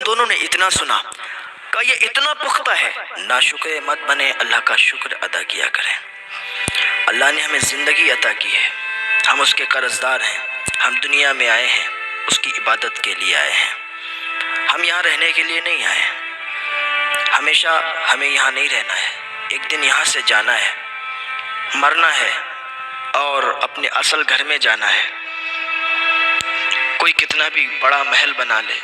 دونوں نے اتنا سنا کہ یہ اتنا پختہ ہے، ناشکر مت بنے، اللہ کا شکر ادا کیا کریں۔ اللہ نے ہمیں زندگی عطا کی ہے، ہم اس کے قرضدار ہیں، ہم دنیا میں آئے ہیں، اس کی عبادت کے لیے آئے ہیں، ہم یہاں رہنے کے لیے نہیں آئے، ہمیشہ ہمیں یہاں نہیں رہنا ہے، ایک دن یہاں سے جانا ہے، مرنا ہے اور اپنے اصل گھر میں جانا ہے۔ کوئی کتنا بھی بڑا محل بنا لے،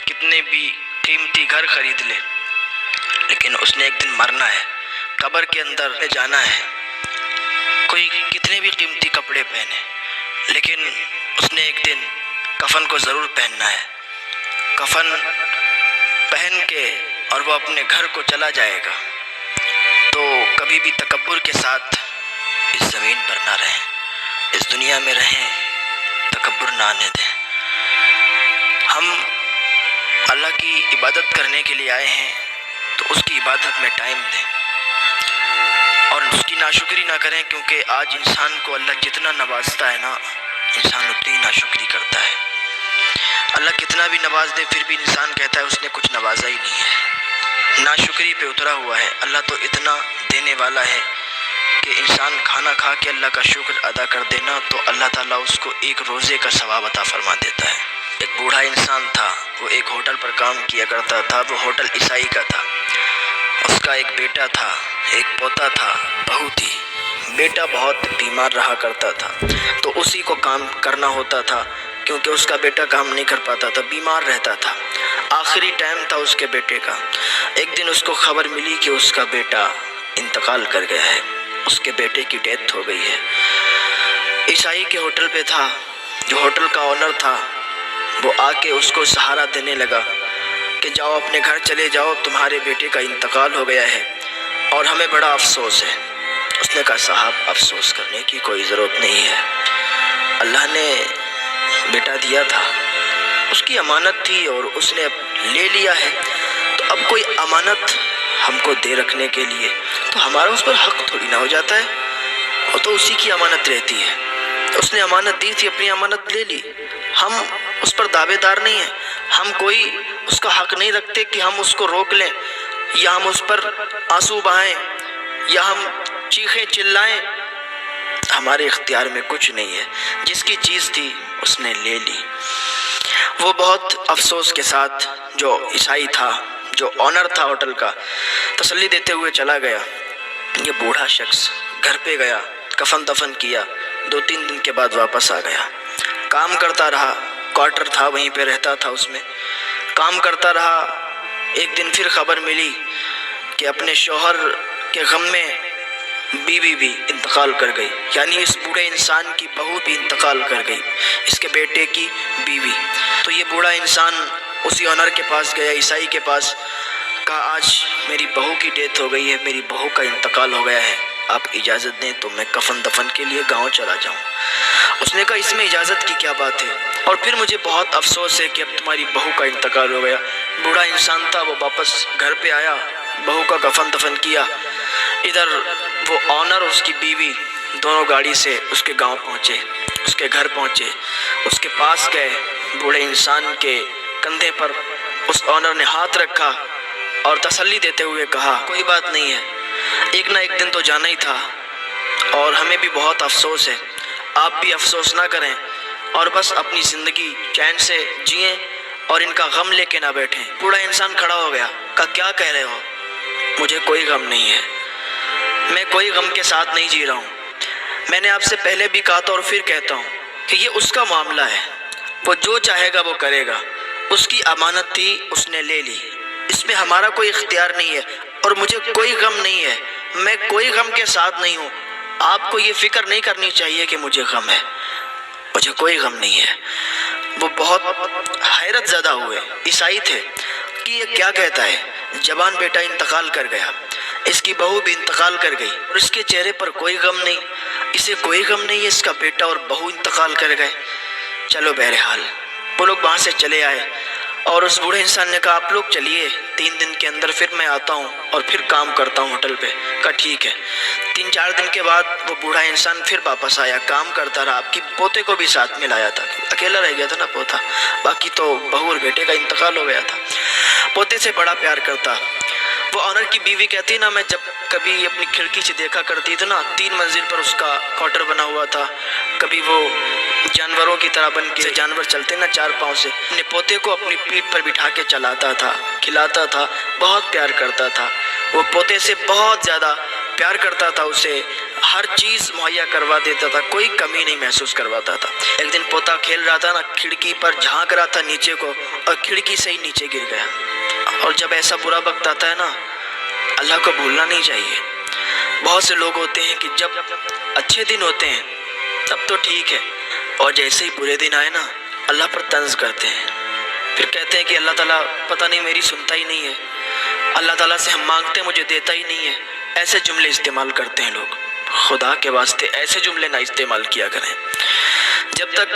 کتنے بھی قیمتی گھر خرید لے، لیکن اس نے ایک دن مرنا ہے، قبر کے اندر جانا ہے۔ کوئی کتنے بھی قیمتی کپڑے پہنے، لیکن اس نے ایک دن کفن کو ضرور پہننا ہے۔ کفن پہن کے اور وہ اپنے گھر کو چلا جائے گا۔ تو کبھی بھی تکبر کے ساتھ اس زمین پر نہ رہیں، اس دنیا میں رہیں، تکبر نہ آنے دیں۔ ہم اللہ کی عبادت کرنے کے لیے آئے ہیں تو اس کی عبادت میں ٹائم دیں اور اس کی ناشکری نہ کریں، کیونکہ آج انسان کو اللہ جتنا نوازتا ہے نا، انسان اتنی ناشکری کرتا ہے۔ اللہ کتنا بھی نواز دے پھر بھی انسان کہتا ہے اس نے کچھ نوازا ہی نہیں ہے، ناشکری پہ اترا ہوا ہے۔ اللہ تو اتنا دینے والا ہے کہ انسان کھانا کھا کے اللہ کا شکر ادا کر دینا تو اللہ تعالیٰ اس کو ایک روزے کا ثواب عطا فرما دیتا ہے۔ ایک بوڑھا انسان تھا، وہ ایک ہوٹل پر کام کیا کرتا تھا، وہ ہوٹل عیسائی کا تھا۔ اس کا ایک بیٹا تھا، ایک پوتا تھا، بہو تھی۔ بیٹا بہت بیمار رہا کرتا تھا تو اسی کو کام کرنا ہوتا تھا، کیونکہ اس کا بیٹا کام نہیں کر پاتا تھا، بیمار رہتا تھا۔ آخری ٹائم تھا اس کے بیٹے کا۔ ایک دن اس کو خبر ملی کہ اس کا بیٹا انتقال کر گیا ہے، اس کے بیٹے کی ڈیتھ ہو گئی ہے۔ عیسائی کے ہوٹل پہ تھا، جو ہوٹل کا آنر تھا وہ آ کے اس کو سہارا دینے لگا کہ جاؤ اپنے گھر چلے جاؤ، تمہارے بیٹے کا انتقال ہو گیا ہے اور ہمیں بڑا افسوس ہے۔ اس نے کہا صاحب افسوس کرنے کی کوئی ضرورت نہیں ہے، اللہ نے بیٹا دیا تھا، اس کی امانت تھی اور اس نے اب لے لیا ہے، تو اب کوئی امانت ہم کو دے رکھنے کے لیے تو ہمارا اس پر حق تھوڑی نہ ہو جاتا ہے، وہ تو اسی کی امانت رہتی ہے۔ اس نے امانت دی تھی، اپنی امانت لے لی، ہم اس پر دعوے دار نہیں ہیں، ہم کوئی اس کا حق نہیں رکھتے کہ ہم اس کو روک لیں یا ہم اس پر آنسو بہائیں یا ہم چیخیں چلائیں، ہمارے اختیار میں کچھ نہیں ہے۔ جس کی چیز تھی اس نے لے لی۔ وہ بہت افسوس کے ساتھ، جو عیسائی تھا، جو آنر تھا ہوٹل کا، تسلی دیتے ہوئے چلا گیا۔ یہ بوڑھا شخص گھر پہ گیا، کفن دفن کیا، 2-3 دن کے بعد واپس آ گیا۔ کام کرتا رہا، کوارٹر تھا وہیں پہ رہتا تھا، اس میں کام کرتا رہا۔ ایک دن پھر خبر ملی کہ اپنے شوہر کے غم میں بیوی بھی انتقال کر گئی، یعنی اس بوڑھے انسان کی بہو بھی انتقال کر گئی، اس کے بیٹے کی بیوی۔ تو یہ بوڑھا انسان اسی آنر کے پاس گیا، عیسائی کے پاس، کہا آج میری بہو کی ڈیتھ ہو گئی ہے، میری بہو کا انتقال ہو گیا ہے، آپ اجازت دیں تو میں کفن دفن کے لیے گاؤں چلا جاؤں۔ اس نے کہا اس میں اجازت کی کیا بات ہے، اور پھر مجھے بہت افسوس ہے کہ اب تمہاری بہو کا انتقال ہو گیا۔ بوڑھا انسان تھا، وہ واپس گھر پہ آیا، بہو کا کفن دفن کیا۔ ادھر وہ آنر اور اس کی بیوی دونوں گاڑی سے اس کے گاؤں پہنچے، اس کے گھر پہنچے، اس کے پاس گئے۔ بوڑھے انسان کے کندھے پر اس آنر نے ہاتھ رکھا اور تسلی دیتے ہوئے کہا کوئی بات نہیں ہے، ایک نہ ایک دن تو جانا ہی تھا اور ہمیں بھی بہت افسوس ہے، آپ بھی افسوس نہ کریں اور بس اپنی زندگی چین سے جئیں اور ان کا غم لے کے نہ بیٹھیں۔ بوڑھا انسان کھڑا ہو گیا، کہا کیا کہہ رہے ہو، مجھے کوئی غم نہیں ہے، میں کوئی غم کے ساتھ نہیں جی رہا ہوں۔ میں نے آپ سے پہلے بھی کہا تھا اور پھر کہتا ہوں کہ یہ اس کا معاملہ ہے، وہ جو چاہے گا وہ کرے گا، اس کی امانت تھی اس نے لے لی، اس میں ہمارا کوئی اختیار نہیں ہے اور مجھے کوئی غم نہیں ہے، میں کوئی غم کے ساتھ نہیں ہوں۔ آپ کو یہ فکر نہیں کرنی چاہیے کہ مجھے غم ہے، مجھے کوئی غم نہیں ہے۔ وہ بہت حیرت زدہ ہوئے، عیسائی تھے کہ یہ کیا کہتا ہے، جوان بیٹا انتقال کر گیا، اس کی بہو بھی انتقال کر گئی اور اس کے چہرے پر کوئی غم نہیں، اسے کوئی غم نہیں ہے، اس کا بیٹا اور بہو انتقال کر گئے۔ چلو بہرحال وہ لوگ وہاں سے چلے آئے اور اس بوڑھے انسان نے کہا آپ لوگ چلیے، 3 دن کے اندر پھر میں آتا ہوں اور پھر کام کرتا ہوں ہوٹل پہ۔ کہا ٹھیک ہے۔ 3-4 دن کے بعد وہ بوڑھا انسان پھر واپس آیا، کام کرتا رہا، آپ کی پوتے کو بھی ساتھ میں لایا تھا، اکیلا رہ گیا تھا نا پوتا، باقی تو بہو اور بیٹے کا انتقال ہو گیا تھا۔ پوتے سے بڑا پیار کرتا۔ وہ آنر کی بیوی کہتی نا، میں جب کبھی اپنی کھڑکی سے دیکھا کرتی تھی نا، 3 منزل پر اس کا کوارٹر بنا ہوا تھا، کبھی وہ جانوروں کی طرح بن کے، جانور چلتے نا 4 پاؤں سے، اپنے پوتے کو اپنی پیٹھ پر بٹھا کے چلاتا تھا، کھلاتا تھا، بہت پیار کرتا تھا۔ وہ پوتے سے بہت زیادہ پیار کرتا تھا، اسے ہر چیز مہیا کروا دیتا تھا، کوئی کمی نہیں محسوس کرواتا تھا۔ ایک دن پوتا کھیل رہا تھا نا، کھڑکی پر جھانک رہا تھا نیچے کو، اور کھڑکی سے ہی نیچے گر گیا۔ اور جب ایسا برا وقت آتا ہے نا، اللہ کو بھولنا نہیں چاہیے۔ بہت سے لوگ ہوتے ہیں کہ جب اچھے دن ہوتے ہیں تب تو ٹھیک ہے، اور جیسے ہی برے دن آئے نا، اللہ پر طنز کرتے ہیں، پھر کہتے ہیں کہ اللہ تعالیٰ پتہ نہیں میری سنتا ہی نہیں ہے، اللہ تعالیٰ سے ہم مانگتے ہیں مجھے دیتا ہی نہیں ہے۔ ایسے جملے استعمال کرتے ہیں لوگ۔ خدا کے واسطے ایسے جملے نہ استعمال کیا کریں۔ جب تک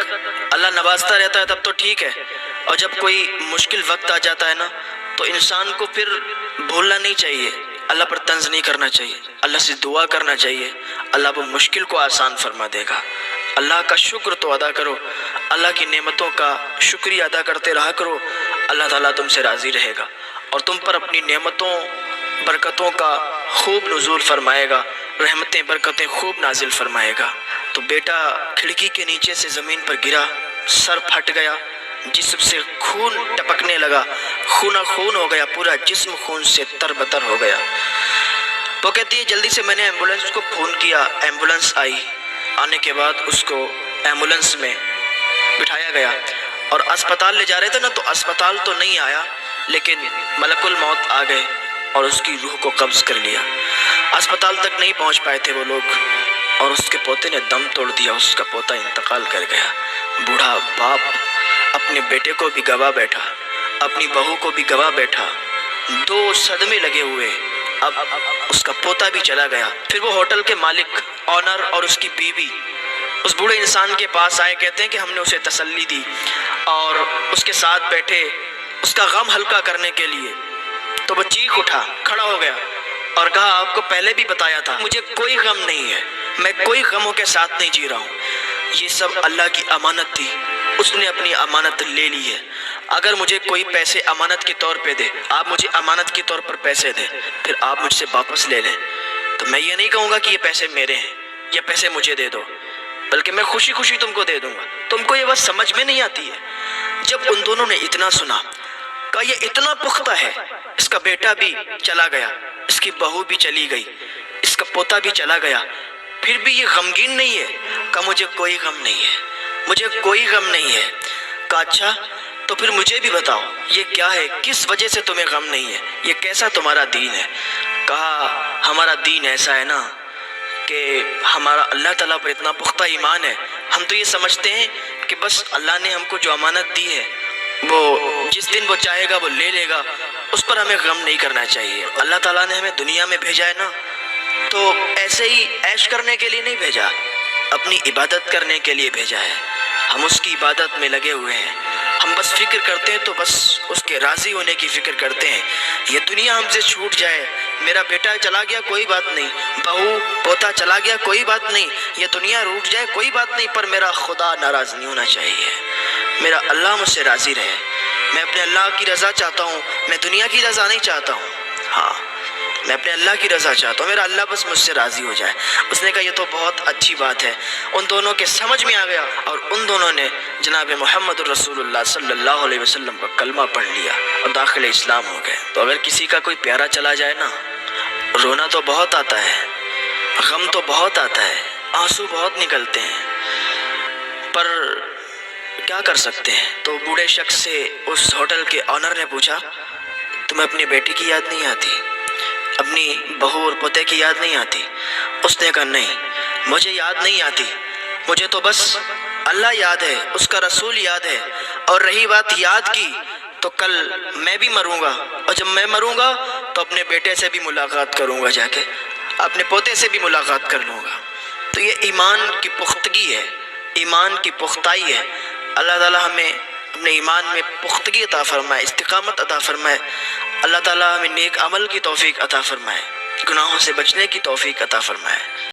اللہ نوازتا رہتا ہے تب تو ٹھیک ہے، اور جب کوئی مشکل وقت آ جاتا ہے نا، تو انسان کو پھر بھولنا نہیں چاہیے، اللہ پر طنز نہیں کرنا چاہیے، اللہ سے دعا کرنا چاہیے، اللہ وہ مشکل کو آسان فرما دے گا۔ اللہ کا شکر تو ادا کرو، اللہ کی نعمتوں کا شکریہ ادا کرتے رہا کرو، اللہ تعالیٰ تم سے راضی رہے گا اور تم پر اپنی نعمتوں برکتوں کا خوب نزول فرمائے گا، رحمتیں برکتیں خوب نازل فرمائے گا۔ تو بیٹا کھڑکی کے نیچے سے زمین پر گرا، سر پھٹ گیا، جسم سے خون ٹپکنے لگا، خون خون ہو گیا، پورا جسم خون سے تر بتر ہو گیا۔ تو کہتی ہے جلدی سے میں نے ایمبولنس کو فون کیا، ایمبولنس آئی، آنے کے بعد اس کو ایمبولنس میں بٹھایا گیا، اور اسپتال لے جا رہے تھے نا، تو اسپتال تو نہیں آیا، لیکن ملک الموت آ گئے اور اس کی روح کو قبض کر لیا۔ اسپتال تک نہیں پہنچ پائے تھے وہ لوگ، اور اس کے پوتے نے دم توڑ دیا، اس کا پوتا انتقال کر گیا۔ بوڑھا باپ اپنے بیٹے کو بھی گوا بیٹھا، اپنی بہو کو بھی گوا بیٹھا، 2 صدمے لگے ہوئے۔ اب اس کا پوتا بھی چلا گیا۔ پھر وہ ہوٹل کے مالک آنر اور اس کی بیوی اس بوڑھے انسان کے پاس آئے، کہتے ہیں کہ ہم نے اسے تسلی دی اور اس کے ساتھ بیٹھے اس کا غم ہلکا کرنے کے لیے۔ تو وہ چیخ اٹھا، کھڑا ہو گیا اور کہا آپ کو پہلے بھی بتایا تھا، مجھے کوئی غم نہیں ہے، میں کوئی غموں کے ساتھ نہیں جی رہا ہوں، یہ سب اللہ کی امانت تھی، اس نے اپنی امانت لے لی ہے۔ اگر مجھے کوئی پیسے امانت کے طور پہ دے، آپ مجھے امانت کے طور پر پیسے دیں، پھر آپ مجھ سے واپس لے لیں، تو میں یہ نہیں کہوں گا کہ یہ پیسے میرے ہیں، یہ پیسے مجھے دے دو، بلکہ میں خوشی خوشی تم کو دے دوں گا۔ تم کو یہ بات سمجھ میں نہیں آتی ہے۔ جب ان دونوں نے اتنا سنا، کہا یہ اتنا پختہ ہے، اس کا بیٹا بھی چلا گیا، اس کی بہو بھی چلی گئی، اس کا پوتا بھی چلا گیا، پھر بھی یہ غمگین نہیں ہے؟ کہا مجھے کوئی غم نہیں ہے، مجھے کوئی غم نہیں ہے۔ کہا اچھا تو پھر مجھے بھی بتاؤ یہ کیا ہے، کس وجہ سے تمہیں غم نہیں ہے، یہ کیسا تمہارا دین ہے؟ کہا ہمارا دین ایسا ہے نا کہ ہمارا اللہ تعالیٰ پر اتنا پختہ ایمان ہے، ہم تو یہ سمجھتے ہیں کہ بس اللہ نے ہم کو جو امانت دی ہے، وہ جس دن وہ چاہے گا وہ لے لے گا، اس پر ہمیں غم نہیں کرنا چاہیے۔ اللہ تعالیٰ نے ہمیں دنیا میں بھیجا ہے نا، تو ایسے ہی عیش کرنے کے لیے نہیں بھیجا، اپنی عبادت کرنے کے لیے بھیجا ہے۔ ہم اس کی عبادت میں لگے ہوئے ہیں، ہم بس فکر کرتے ہیں تو بس اس کے راضی ہونے کی فکر کرتے ہیں۔ یہ دنیا ہم سے چھوٹ جائے، میرا بیٹا چلا گیا کوئی بات نہیں، بہو پوتا چلا گیا کوئی بات نہیں، یہ دنیا روٹ جائے کوئی بات نہیں، پر میرا خدا ناراض نہیں ہونا چاہیے، میرا اللہ مجھ سے راضی رہے۔ میں اپنے اللہ کی رضا چاہتا ہوں، میں دنیا کی رضا نہیں چاہتا ہوں۔ ہاں میں اپنے اللہ کی رضا چاہتا ہوں، میرا اللہ بس مجھ سے راضی ہو جائے۔ اس نے کہا یہ تو بہت اچھی بات ہے۔ ان دونوں کے سمجھ میں آ گیا، اور ان دونوں نے جناب محمد الرسول اللہ صلی اللہ علیہ وسلم کا کلمہ پڑھ لیا اور داخل اسلام ہو گئے۔ تو اگر کسی کا کوئی پیارا چلا جائے نا، رونا تو بہت آتا ہے، غم تو بہت آتا ہے، آنسو بہت نکلتے ہیں، پر کیا کر سکتے ہیں؟ تو بوڑھے شخص سے اس ہوٹل کے آنر نے پوچھا تمہیں اپنی بیٹی کی یاد نہیں آتی، اپنی بہو اور پوتے کی یاد نہیں آتی؟ اس نے کہا نہیں مجھے یاد نہیں آتی، مجھے تو بس اللہ یاد ہے، اس کا رسول یاد ہے، اور رہی بات یاد کی تو کل میں بھی مروں گا، اور جب میں مروں گا تو اپنے بیٹے سے بھی ملاقات کروں گا، جا کے اپنے پوتے سے بھی ملاقات کر لوں گا۔ تو یہ ایمان کی پختگی ہے، ایمان کی پختائی ہے۔ اللہ تعالیٰ ہمیں اپنے ایمان میں پختگی عطا فرمائے، استقامت عطا فرمائے۔ اللہ تعالیٰ ہمیں نیک عمل کی توفیق عطا فرمائے، گناہوں سے بچنے کی توفیق عطا فرمائے۔